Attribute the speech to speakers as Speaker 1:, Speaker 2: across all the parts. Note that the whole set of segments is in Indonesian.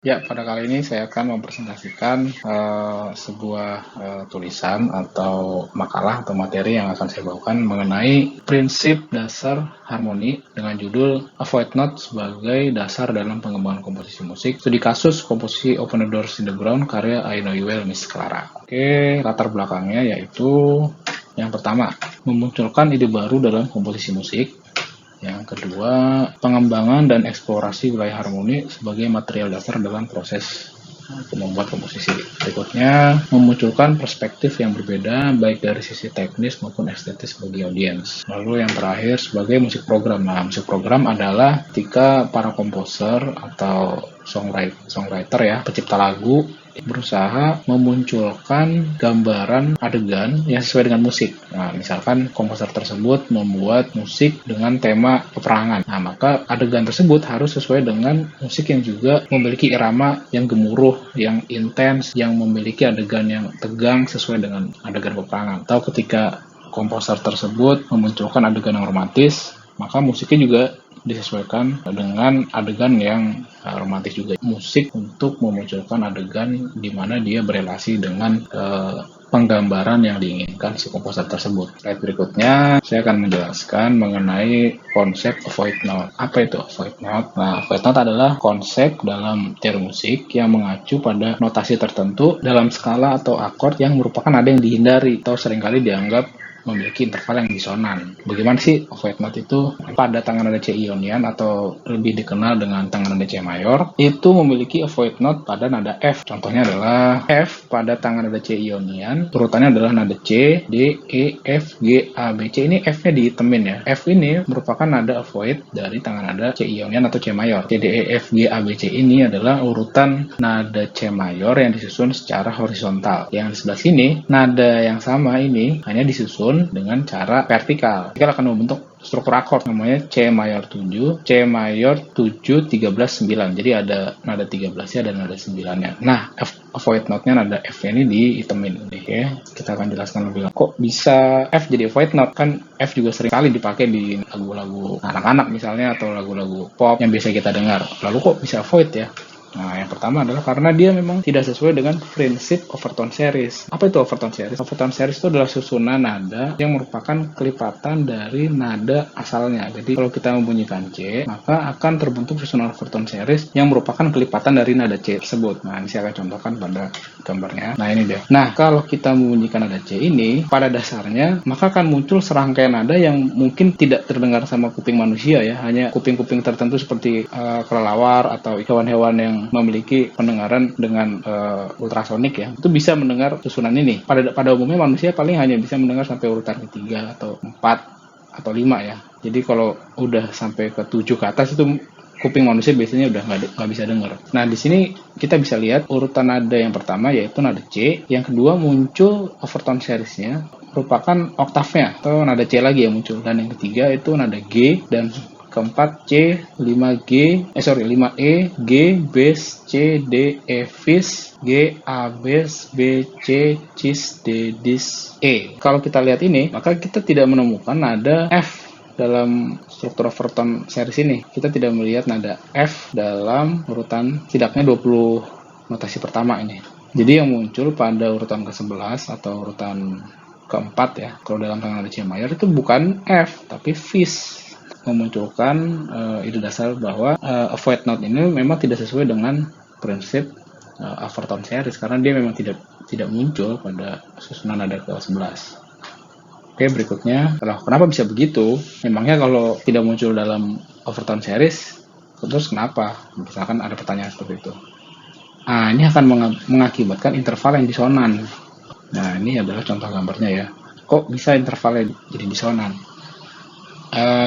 Speaker 1: Ya, pada kali ini saya akan mempresentasikan sebuah tulisan atau makalah atau materi yang akan saya bawakan mengenai prinsip dasar harmoni dengan judul Avoid Note sebagai dasar dalam pengembangan komposisi musik. Studi kasus komposisi Open the Doors in the Ground karya I Know You Well, Miss Clara. Oke, latar belakangnya yaitu yang pertama, memunculkan ide baru dalam komposisi musik. Yang kedua, pengembangan dan eksplorasi wilayah harmoni sebagai material dasar dalam proses membuat komposisi. Berikutnya, memunculkan perspektif yang berbeda baik dari sisi teknis maupun estetis bagi audiens. Lalu yang terakhir, sebagai musik program. Nah, musik program adalah ketika para komposer atau songwriter ya, pencipta lagu berusaha memunculkan gambaran adegan yang sesuai dengan musik. Nah, misalkan komposer tersebut membuat musik dengan tema peperangan. Nah, maka adegan tersebut harus sesuai dengan musik yang juga memiliki irama yang gemuruh, yang intens, yang memiliki adegan yang tegang sesuai dengan adegan peperangan. Atau ketika komposer tersebut memunculkan adegan yang romantis, maka musiknya juga disesuaikan dengan adegan yang romantis juga. Musik untuk memunculkan adegan di mana dia berelasi dengan penggambaran yang diinginkan si komposer tersebut. Slide berikutnya, saya akan menjelaskan mengenai konsep avoid note. Apa itu avoid note? Nah, avoid note adalah konsep dalam teori musik yang mengacu pada notasi tertentu dalam skala atau akord yang merupakan nada yang dihindari atau seringkali dianggap memiliki interval yang disonan. Bagaimana sih avoid note itu? Pada tangan nada C ionian atau lebih dikenal dengan tangan nada C mayor, itu memiliki avoid note pada nada F. Contohnya adalah F pada tangan nada C ionian, urutannya adalah nada C, D, E, F, G, A, B, C. Ini F-nya dihitemin ya. F ini merupakan nada avoid dari tangan nada C ionian atau C mayor. C, D, E, F, G, A, B, C ini adalah urutan nada C mayor yang disusun secara horizontal. Yang di sebelah sini, nada yang sama ini hanya disusun dengan cara vertikal. Kita akan membentuk struktur akord namanya C mayor 7, C mayor 7, 13, 9. Jadi ada nada 13-nya dan nada 9-nya. Nah, avoid note-nya nada F ini dihitemin. Oke, kita akan jelaskan lebih lanjut. Kok bisa F jadi avoid note? Kan F juga sering kali dipakai di lagu-lagu anak-anak misalnya atau lagu-lagu pop yang biasa kita dengar. Lalu kok bisa avoid ya? Nah, yang pertama adalah karena dia memang tidak sesuai dengan prinsip overtone series. Apa itu overtone series? Overtone series itu adalah susunan nada yang merupakan kelipatan dari nada asalnya. Jadi kalau kita membunyikan C, maka akan terbentuk susunan overtone series yang merupakan kelipatan dari nada C tersebut. Nah, ini saya akan contohkan pada gambarnya. Nah, ini deh. Nah, kalau kita membunyikan nada C ini, pada dasarnya maka akan muncul serangkaian nada yang mungkin tidak terdengar sama kuping manusia ya, hanya kuping-kuping tertentu seperti kelelawar atau hewan-hewan yang memiliki pendengaran dengan ultrasonik ya, itu bisa mendengar susunan ini. Pada umumnya manusia paling hanya bisa mendengar sampai urutan ketiga atau 4 atau 5 ya. Jadi kalau udah sampai ke 7 ke atas itu kuping manusia biasanya udah nggak bisa dengar. Nah, di sini kita bisa lihat urutan nada yang pertama yaitu nada C, yang kedua muncul overtone series-nya merupakan oktavnya atau nada C lagi yang muncul, dan yang ketiga itu nada G, dan keempat C, 5E, G, bass, C, D, E, fis, G, A, bass, B, C, cis, D, dis, E. Kalau kita lihat ini, maka kita tidak menemukan nada F dalam struktur overtone series ini. Kita tidak melihat nada F dalam urutan setidaknya 20 notasi pertama ini. Jadi yang muncul pada urutan ke-11 atau urutan keempat ya, kalau dalam tangan nada C mayor itu bukan F, tapi fis, memunculkan ide dasar bahwa avoid note ini memang tidak sesuai dengan prinsip overtone series karena dia memang tidak muncul pada susunan nada ke-11. Oke, berikutnya, kenapa bisa begitu? Memangnya kalau tidak muncul dalam overtone series, terus kenapa? Misalkan ada pertanyaan seperti itu. Nah, ini akan mengakibatkan interval yang disonan. Nah, ini adalah contoh gambarnya ya. Kok bisa intervalnya jadi disonan?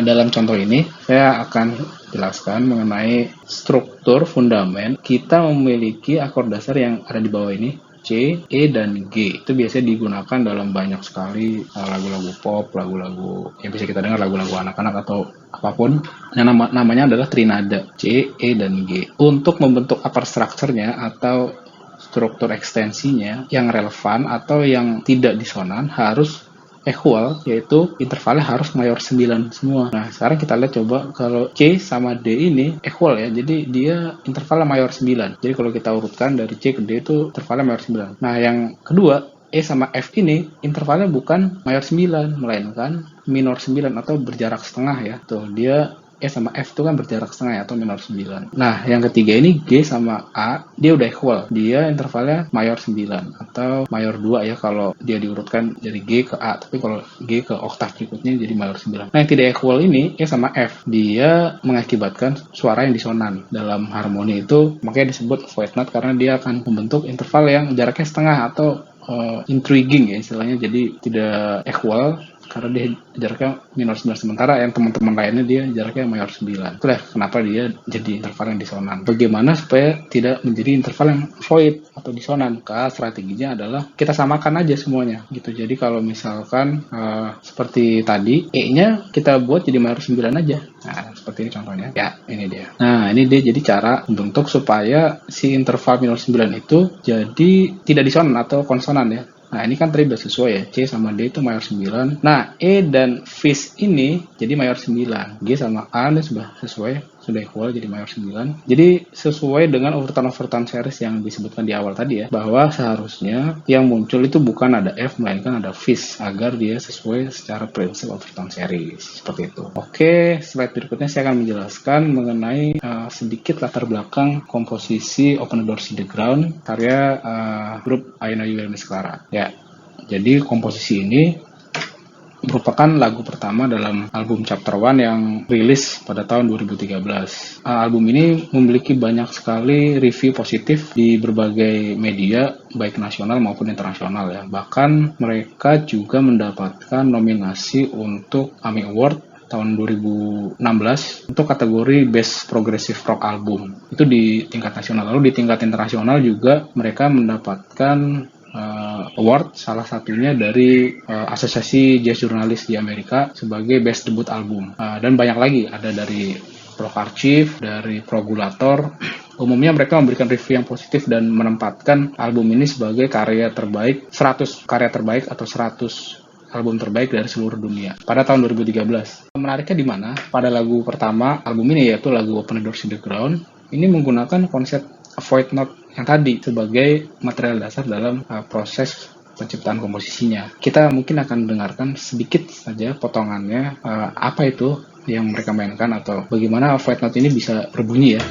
Speaker 1: Dalam contoh ini, saya akan jelaskan mengenai struktur fundamen. Kita memiliki akord dasar yang ada di bawah ini, C, E, dan G. Itu biasanya digunakan dalam banyak sekali lagu-lagu pop, lagu-lagu yang bisa kita dengar, lagu-lagu anak-anak atau apapun. Yang namanya adalah trinada, C, E, dan G. Untuk membentuk upper structure-nya atau struktur ekstensinya yang relevan atau yang tidak disonan harus equal, yaitu intervalnya harus mayor 9 semua. Nah, sekarang kita lihat coba kalau C sama D ini equal ya, jadi dia intervalnya mayor 9. Jadi kalau kita urutkan dari C ke D itu intervalnya mayor 9. Nah, yang kedua, E sama F ini intervalnya bukan mayor 9, melainkan minor 9 atau berjarak setengah ya. Tuh, dia E sama F itu kan berjarak setengah ya, atau minor 9. Nah, yang ketiga ini G sama A, dia udah equal. Dia intervalnya mayor 9 atau mayor 2 ya kalau dia diurutkan dari G ke A. Tapi kalau G ke oktav berikutnya jadi mayor 9. Nah, yang tidak equal ini E sama F. Dia mengakibatkan suara yang disonan. Dalam harmoni itu makanya disebut void note karena dia akan membentuk interval yang jaraknya setengah atau intriguing ya istilahnya, jadi tidak equal karena dia jaraknya minor 9, sementara yang teman-teman lainnya dia jaraknya mayor 9. Itulah kenapa dia jadi interval yang disonan. Bagaimana supaya tidak menjadi interval yang void atau disonan? Strateginya adalah kita samakan aja semuanya gitu. Jadi kalau misalkan seperti tadi E-nya kita buat jadi mayor 9 aja. Nah, seperti ini contohnya. Ya, ini dia. Nah, ini dia jadi cara membentuk supaya si interval minor 9 itu jadi tidak disonan atau konsonan ya. Nah, ini kan tadi udah sesuai ya. C sama D itu mayor 9. Nah, E dan Fis ini jadi mayor 9. G sama A ini sudah sesuai, sudah equal jadi mayor 9. Jadi sesuai dengan urutan-urutan series yang disebutkan di awal tadi ya, bahwa seharusnya yang muncul itu bukan ada F, melainkan ada Fis, agar dia sesuai secara prinsip urutan series. Seperti itu. Oke, slide berikutnya saya akan menjelaskan mengenai sedikit latar belakang komposisi Open the Doors to the Ground karya grup I Know You Will Miss Clara. Ya, jadi komposisi ini merupakan lagu pertama dalam album Chapter One yang rilis pada tahun 2013. Album ini memiliki banyak sekali review positif di berbagai media, baik nasional maupun internasional ya. Bahkan mereka juga mendapatkan nominasi untuk AMI Award tahun 2016 untuk kategori Best Progressive Rock Album. Itu di tingkat nasional. Lalu di tingkat internasional juga mereka mendapatkan award, salah satunya dari Asosiasi Jazz Jurnalis di Amerika sebagai Best Debut Album. Dan banyak lagi, ada dari Rock Archive, dari Progulator. Umumnya mereka memberikan review yang positif dan menempatkan album ini sebagai karya terbaik, 100 karya terbaik atau 100 album terbaik dari seluruh dunia pada tahun 2013. Menariknya di mana? Pada lagu pertama album ini, yaitu lagu Open the Doors to the Ground, ini menggunakan konsep void note yang tadi sebagai material dasar dalam proses penciptaan komposisinya. Kita mungkin akan dengarkan sedikit saja potongannya, apa itu yang mereka mainkan atau bagaimana void note ini bisa berbunyi ya.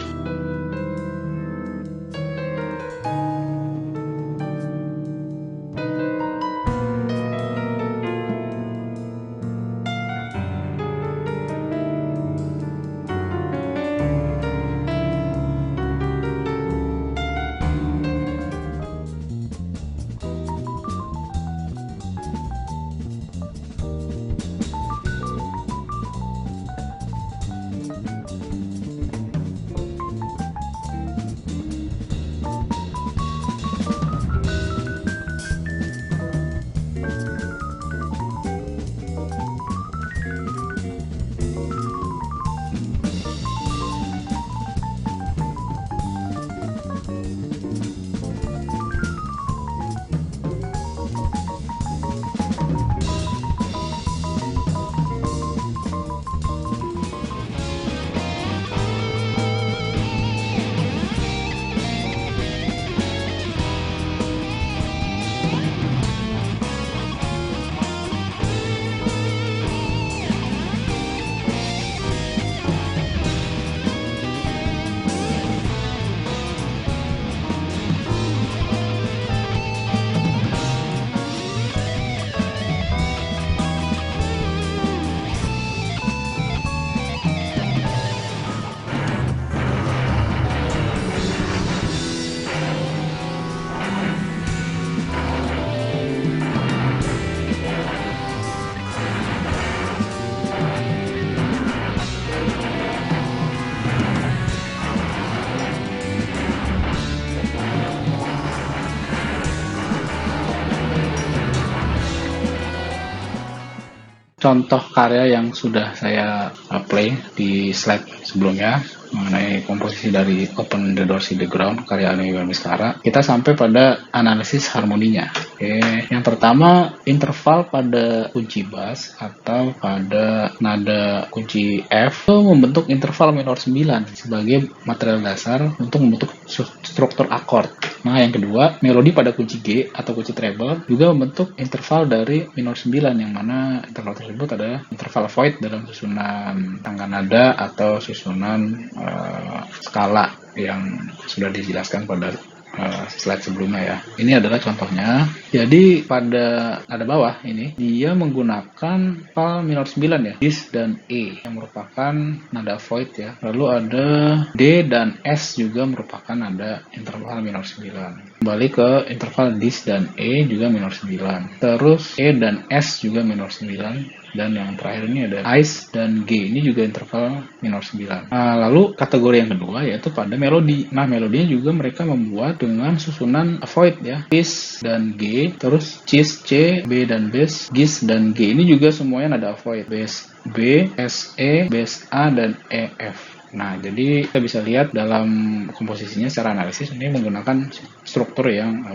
Speaker 1: Contoh karya yang sudah saya play di slide sebelumnya mengenai komposisi dari Open the Door See the Ground karya Anies Baskara, kita sampai pada analisis harmoninya. Oke, yang pertama interval pada kunci bass atau pada nada kunci F itu membentuk interval minor 9 sebagai material dasar untuk membentuk struktur akord. Nah, yang kedua, melodi pada kunci G atau kunci treble juga membentuk interval dari minor 9 yang mana interval tersebut adalah interval void dalam susunan tangga nada atau susunan skala yang sudah dijelaskan pada slide sebelumnya ya. Ini adalah contohnya. Jadi pada nada bawah ini dia menggunakan fal minor 9 ya, dis dan E yang merupakan nada void ya. Lalu ada D dan S juga merupakan nada interval minor 9. Kembali ke interval dis dan E juga minor 9. Terus E dan S juga minor 9. Dan yang terakhir ini ada Ice dan G, ini juga interval minor 9. Lalu kategori yang kedua yaitu pada melodi. Nah, melodinya juga mereka membuat dengan susunan void ya, Cis dan G, terus Cis, C, B dan bass, Gis dan G. Ini juga semuanya nada void, bass B, S, E, bass A dan E, F. Nah, jadi kita bisa lihat dalam komposisinya secara analisis ini menggunakan struktur yang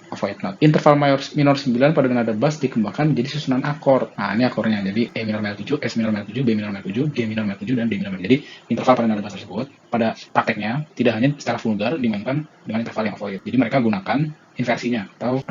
Speaker 1: void note. Interval minor 9 pada nada bass dikembangkan menjadi susunan akord. Nah, ini akordnya. Jadi E minor minor 7, S minor minor 7, B minor minor 7, G minor minor 7 dan D minor minor. Jadi interval pada nada bass tersebut pada prakteknya tidak hanya secara vulgar dimainkan dengan interval yang void. Jadi mereka gunakan inversinya atau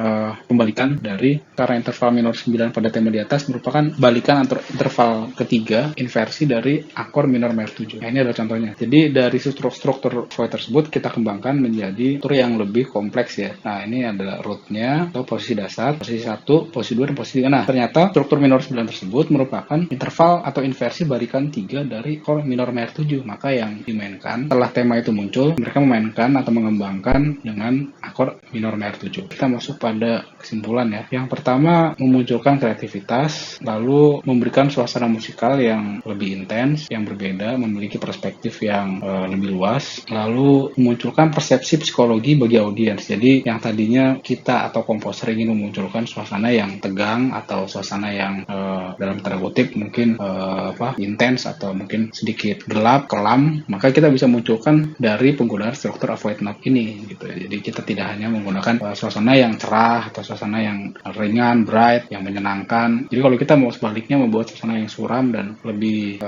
Speaker 1: pembalikan dari, karena interval minor 9 pada tema di atas merupakan balikan antara interval ketiga inversi dari akor minor minor 7. Nah, ini adalah contohnya. Jadi dari struktur void tersebut kita kembangkan menjadi struktur yang lebih kompleks ya. Nah, ini adalah rootnya atau posisi dasar, posisi 1, posisi 2 dan posisi 3. Nah, ternyata struktur minor 9 tersebut merupakan interval atau inversi balikan 3 dari akor minor minor 7. Maka yang dimainkan setelah tema itu muncul, mereka memainkan atau mengembangkan dengan akor minor minor 7. Kita masuk pada kesimpulan ya. Yang pertama, memunculkan kreativitas, lalu memberikan suasana musikal yang lebih intens, yang berbeda, memiliki perspektif yang lebih luas, lalu memunculkan persepsi psikologi bagi audiens. Jadi yang tadinya kita atau komposer ingin memunculkan suasana yang tegang atau suasana yang dalam tanda kutip mungkin intens atau mungkin sedikit gelap, kelam, maka kita bisa munculkan dari penggunaan struktur avoid note ini gitu. Jadi kita tidak hanya menggunakan suasana yang cerah atau suasana yang ringan, bright, yang menyenangkan. Jadi kalau kita mau sebaliknya membuat suasana yang suram dan lebih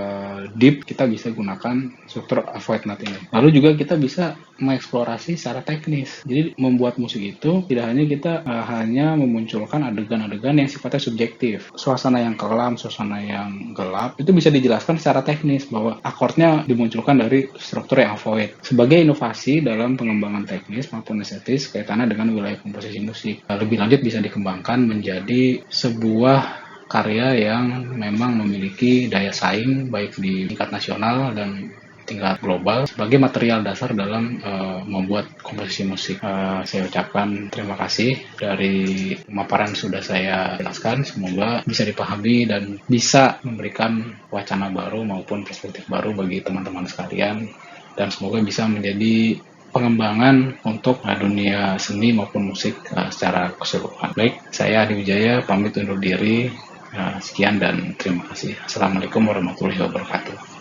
Speaker 1: deep, kita bisa gunakan struktur avoid note ini. Lalu juga kita bisa mengeksplorasi secara teknis. Jadi membuat musik itu tidak hanya kita hanya memunculkan adegan-adegan yang sifatnya subjektif. Suasana yang kelam, suasana yang gelap itu bisa dijelaskan secara teknis bahwa akordnya dimunculkan dari struktur yang void. Sebagai inovasi dalam pengembangan teknis maupun estetis kaitannya dengan wilayah komposisi musik. Lebih lanjut bisa dikembangkan menjadi sebuah karya yang memang memiliki daya saing baik di tingkat nasional dan tingkat global sebagai material dasar dalam membuat komposisi musik. Saya ucapkan terima kasih dari pemaparan sudah saya jelaskan. Semoga bisa dipahami dan bisa memberikan wacana baru maupun perspektif baru bagi teman-teman sekalian, dan semoga bisa menjadi pengembangan untuk dunia seni maupun musik secara keseluruhan. Baik, saya Adi Wijaya pamit undur diri. Sekian dan terima kasih. Assalamualaikum warahmatullahi wabarakatuh.